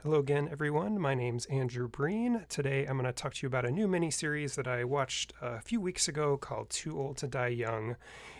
Hello again, everyone. My name's Andrew Breen. Today I'm going to talk to you about a new miniseries that I watched a few weeks ago called Too Old to Die Young.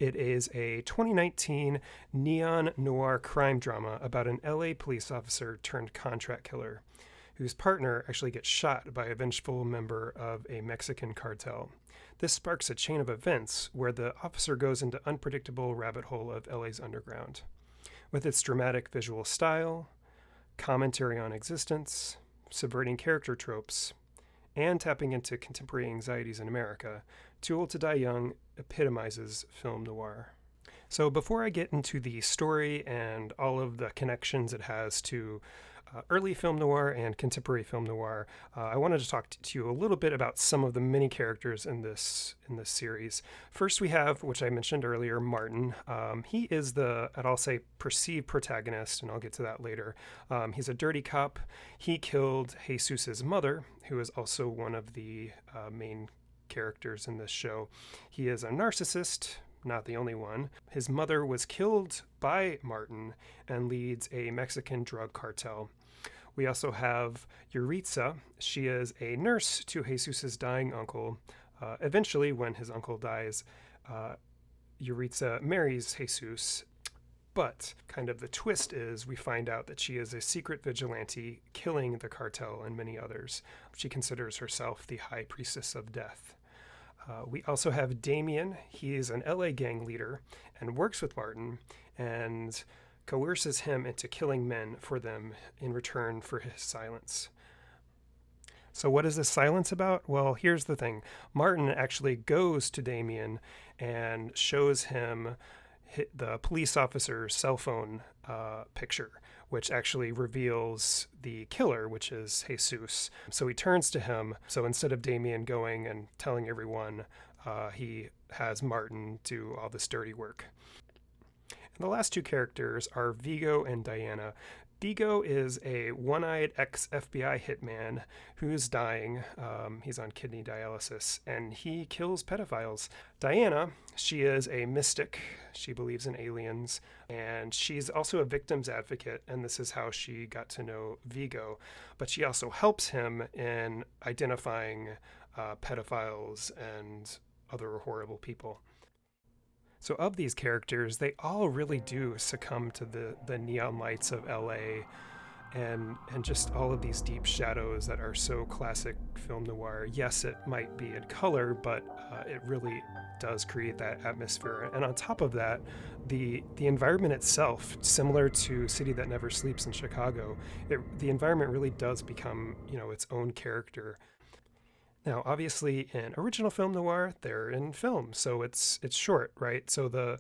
It is a 2019 neon-noir crime drama about an LA police officer turned contract killer whose partner actually gets shot by a vengeful member of a Mexican cartel. This sparks a chain of events where the officer goes into unpredictable rabbit hole of LA's underground. With its dramatic visual style, commentary on existence, subverting character tropes, and tapping into contemporary anxieties in America, Too Old to Die Young epitomizes film noir. So before I get into the story and all of the connections it has to early film noir and contemporary film noir, I wanted to talk to you a little bit about some of the many characters in this series. First, we have, which I mentioned earlier, Martin. He is the, I'll say, perceived protagonist, and I'll get to that later. He's a dirty cop. He killed Jesus's mother, who is also one of the main characters in this show. He is a narcissist. Not the only one. His mother was killed by Martin and leads a Mexican drug cartel. We also have Yuritsa. She is a nurse to Jesus's dying uncle. Eventually, when his uncle dies, Yuritsa marries Jesus. But kind of the twist is we find out that she is a secret vigilante killing the cartel and many others. She considers herself the high priestess of death. We also have Damien. He is an LA gang leader and works with Martin and coerces him into killing men for them in return for his silence. So what is this silence about? Well, here's the thing. Martin actually goes to Damien and shows him the police officer's cell phone picture, which actually reveals the killer, which is Jesus. So he turns to him. So instead of Damien going and telling everyone, he has Martin do all this dirty work. And the last two characters are Vigo and Diana. Vigo is a one-eyed ex-FBI hitman who's dying. He's on kidney dialysis, and he kills pedophiles. Diana, she is a mystic. She believes in aliens, and she's also a victim's advocate, and this is how she got to know Vigo. But she also helps him in identifying pedophiles and other horrible people. So of these characters, they all really do succumb to the neon lights of LA and just all of these deep shadows that are so classic film noir. Yes, it might be in color, but it really does create that atmosphere. And on top of that, the environment itself, similar to City That Never Sleeps in Chicago, the environment really does become, its own character. Now, obviously, in original film noir, they're in film, so it's short, right? So the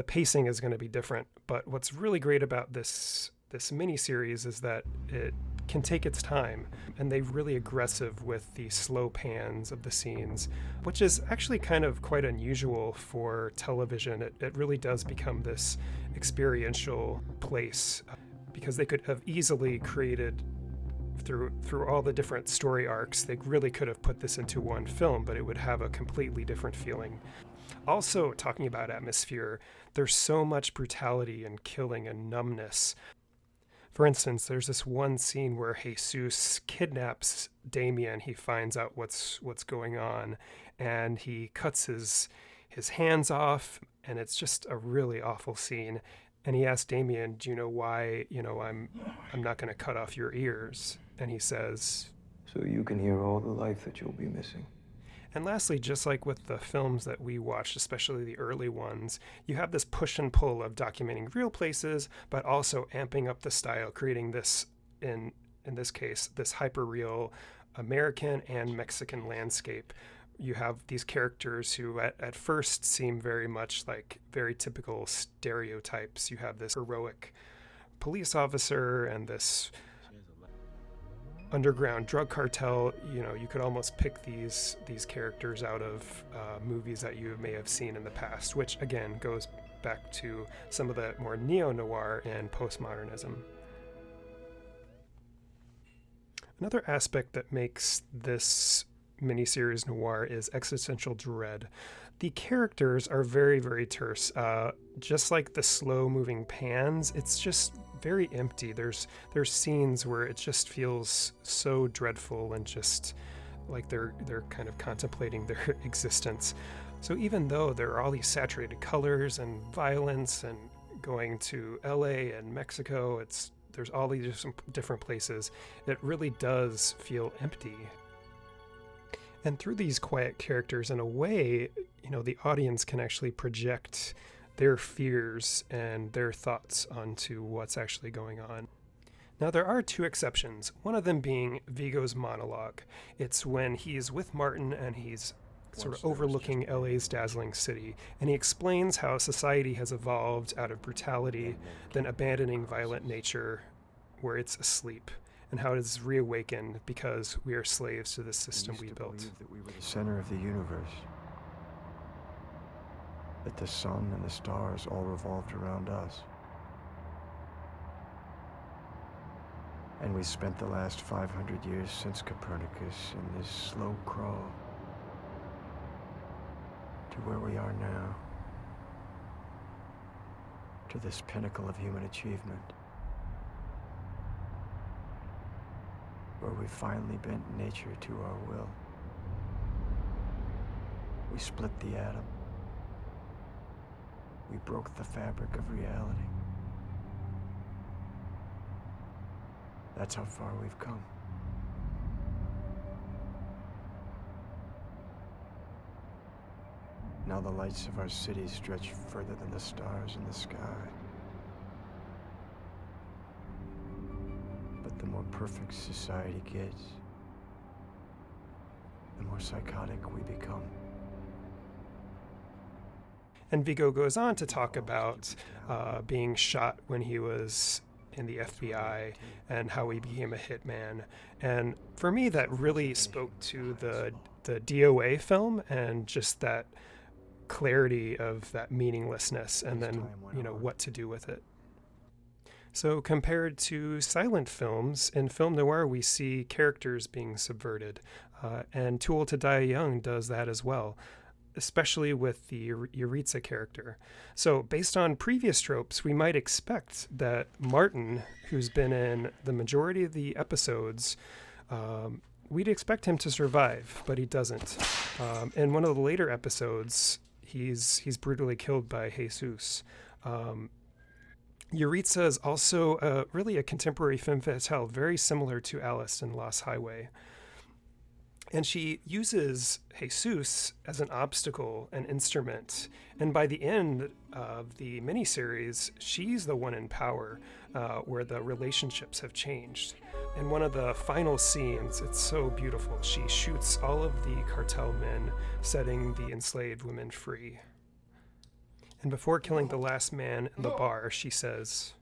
pacing is going to be different. But what's really great about this miniseries is that it can take its time, and they're really aggressive with the slow pans of the scenes, which is actually kind of quite unusual for television. It really does become this experiential place because they could have easily created through all the different story arcs, they really could have put this into one film, but it would have a completely different feeling. Also, talking about atmosphere, there's so much brutality and killing and numbness. For instance, there's this one scene where Jesus kidnaps Damien. He finds out what's going on, and he cuts his hands off, and it's just a really awful scene. And he asks Damien, do you know why, I'm not going to cut off your ears? And he says, so you can hear all the life that you'll be missing. And lastly, just like with the films that we watched, especially the early ones, you have this push and pull of documenting real places, but also amping up the style, creating this, in this case, this hyper-real American and Mexican landscape. You have these characters who at first seem very much like very typical stereotypes. You have this heroic police officer and this underground drug cartel. You could almost pick these characters out of movies that you may have seen in the past, which again goes back to some of the more neo-noir and postmodernism. Another aspect that makes this miniseries noir is Existential Dread. The characters are very, very terse. Just like the slow-moving pans, it's just very empty. There's scenes where it just feels so dreadful and just like they're kind of contemplating their existence. So even though there are all these saturated colors and violence and going to LA and Mexico, there's all these different places, it really does feel empty. And through these quiet characters, in a way, the audience can actually project their fears and their thoughts onto what's actually going on. Now, there are two exceptions, one of them being Viggo's monologue. It's when he's with Martin and he's sort of overlooking LA's dazzling city, and he explains how society has evolved out of brutality, then abandoning violent nature where it's asleep, and how it is reawakened because we are slaves to the system we built. That we were the center of the universe, that the sun and the stars all revolved around us. And we spent the last 500 years since Copernicus in this slow crawl to where we are now, to this pinnacle of human achievement, where we finally bent nature to our will. We split the atom. We broke the fabric of reality. That's how far we've come. Now the lights of our cities stretch further than the stars in the sky. But the more perfect society gets, the more psychotic we become. And Viggo goes on to talk about being shot when he was in the FBI and how he became a hitman. And for me, that really spoke to the DOA film and just that clarity of that meaninglessness and then, what to do with it. So compared to silent films, in film noir, we see characters being subverted. And Too Old to Die Young does that as well, especially with the Yuritsa character. So based on previous tropes, we might expect that Martin, who's been in the majority of the episodes, we'd expect him to survive, but he doesn't. In one of the later episodes, he's brutally killed by Jesus. Yuritsa is also really a contemporary femme fatale, very similar to Alice in Lost Highway. And she uses Jesus as an obstacle, an instrument. And by the end of the miniseries, she's the one in power, where the relationships have changed. In one of the final scenes, it's so beautiful. She shoots all of the cartel men, setting the enslaved women free. And before killing the last man in the bar, she says,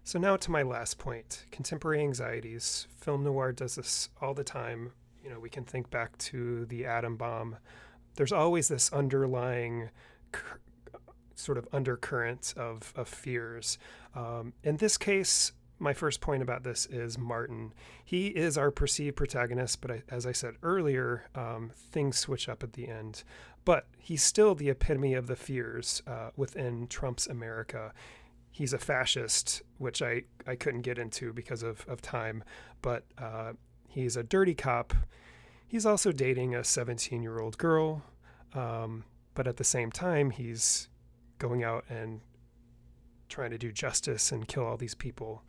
So now to my last point, contemporary anxieties. Film noir does this all the time. We can think back to the atom bomb. There's always this underlying sort of undercurrent of fears. In this case, my first point about this is Martin. He is our perceived protagonist, but as I said earlier, things switch up at the end. But he's still the epitome of the fears within Trump's America. He's a fascist, which I couldn't get into because of time, but he's a dirty cop. He's also dating a 17-year-old girl, but at the same time, he's going out and trying to do justice and kill all these people.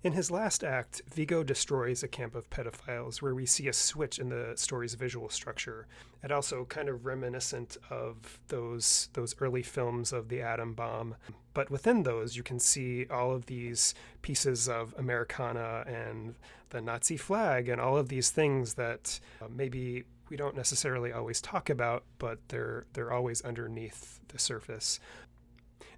In his last act, Viggo destroys a camp of pedophiles where we see a switch in the story's visual structure. And also kind of reminiscent of those early films of the atom bomb. But within those, you can see all of these pieces of Americana and the Nazi flag and all of these things that maybe we don't necessarily always talk about, but they're always underneath the surface.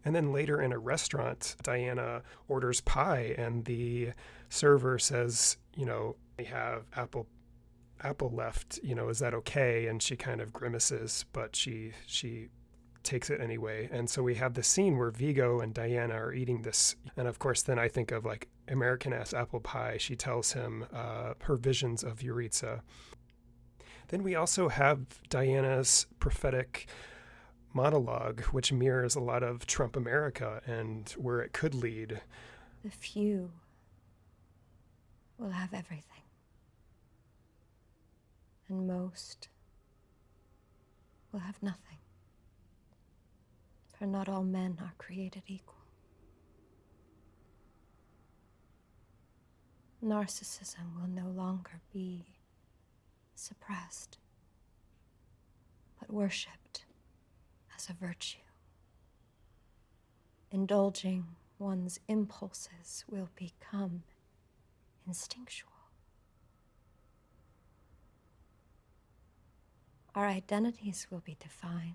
And then later in a restaurant, Diana orders pie and the server says, we have apple left, is that okay? And she kind of grimaces, but she takes it anyway. And so we have the scene where Vigo and Diana are eating this. And of course, then I think of like American-ass apple pie. She tells him her visions of Yuritsa. Then we also have Diana's prophetic monologue, which mirrors a lot of Trump America and where it could lead. The few will have everything. And most will have nothing. For not all men are created equal. Narcissism will no longer be suppressed, but worshipped as a virtue. Indulging one's impulses will become instinctual. Our identities will be defined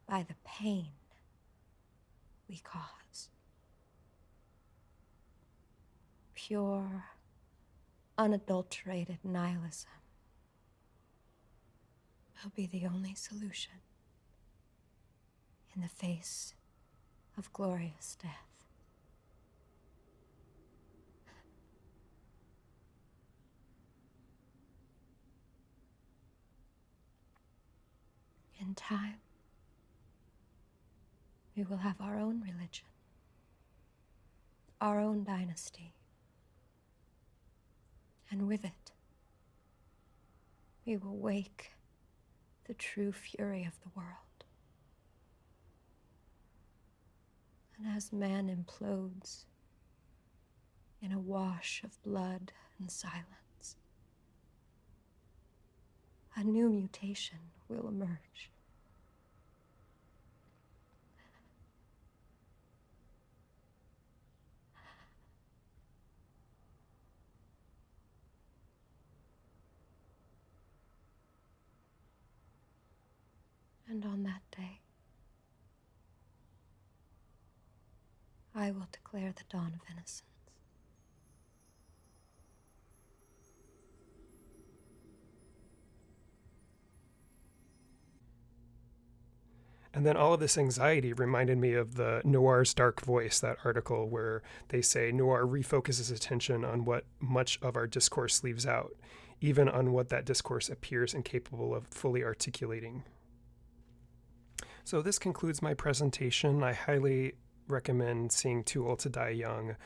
by the pain we cause. Pure, unadulterated nihilism will be the only solution in the face of glorious death. In time, we will have our own religion, our own dynasty, and with it, we will wake the true fury of the world. And as man implodes in a wash of blood and silence, a new mutation will emerge. And on that day, I will declare the dawn of innocence. And then all of this anxiety reminded me of the Noir's Dark Voice, that article where they say Noir refocuses attention on what much of our discourse leaves out, even on what that discourse appears incapable of fully articulating. So this concludes my presentation. I highly recommend seeing Too Old to Die Young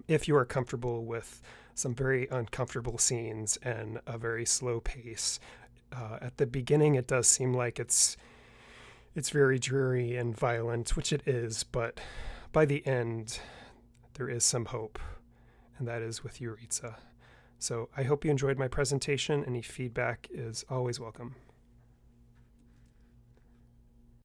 if you are comfortable with some very uncomfortable scenes and a very slow pace. At the beginning, it does seem like it's very dreary and violent, which it is, but by the end, there is some hope, and that is with Yuritsa. So I hope you enjoyed my presentation. Any feedback is always welcome.